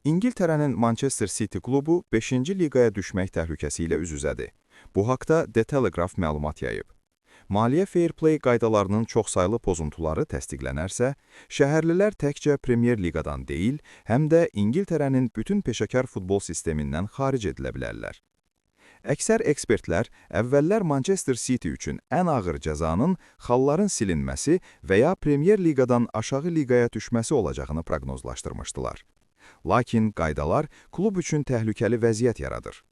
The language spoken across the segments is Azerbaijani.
İngiltərənin Manchester City klubu 5-ci liqaya düşmək təhlükəsi ilə üz-üzədir. Bu haqda The Telegraph məlumat yayıb. Maliyyə Fair Play qaydalarının çoxsaylı pozuntuları təsdiqlənərsə, şəhərlilər təkcə Premier Liqadan deyil, həm də İngiltərənin bütün peşəkar futbol sistemindən xaric edilə bilərlər. Əksər ekspertlər əvvəllər Manchester City üçün ən ağır cəzanın xalların silinməsi və ya Premier Liqadan aşağı liqaya düşməsi olacağını proqnozlaşdırmışdılar. Lakin qaydalar klub üçün təhlükəli vəziyyət yaradır.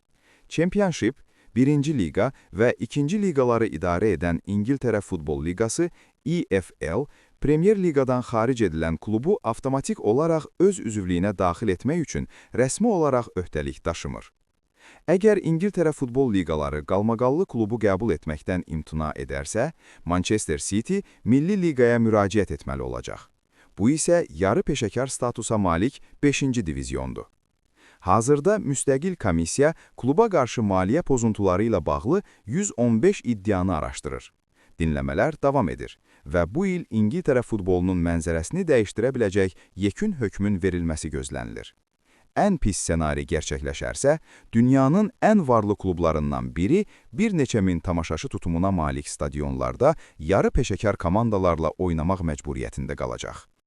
Championship, 1-ci liqa və 2-ci liqaları idarə edən İngiltərə Futbol Liqası, EFL, Premier Liqadan xaric edilən klubu avtomatik olaraq öz üzvlüyünə daxil etmək üçün rəsmi olaraq öhdəlik daşımır. Əgər İngiltərə Futbol Liqaları qalmaqallı klubu qəbul etməkdən imtina edərsə, Manchester City Milli Liqaya müraciət etməli olacaq. Bu isə yarı peşəkar statusa malik 5-ci divizyondur. Hazırda müstəqil komissiya kluba qarşı maliyyə pozuntuları ilə bağlı 115 iddianı araşdırır. Dinləmələr davam edir və bu il İngiltərə futbolunun mənzərəsini dəyişdirə biləcək yekun hökmün verilməsi gözlənilir. Ən pis ssenari gerçəkləşərsə, dünyanın ən varlı klublarından biri bir neçə min tamaşaçı tutumuna malik stadionlarda yarı peşəkar komandalarla oynamaq məcburiyyətində qalacaq.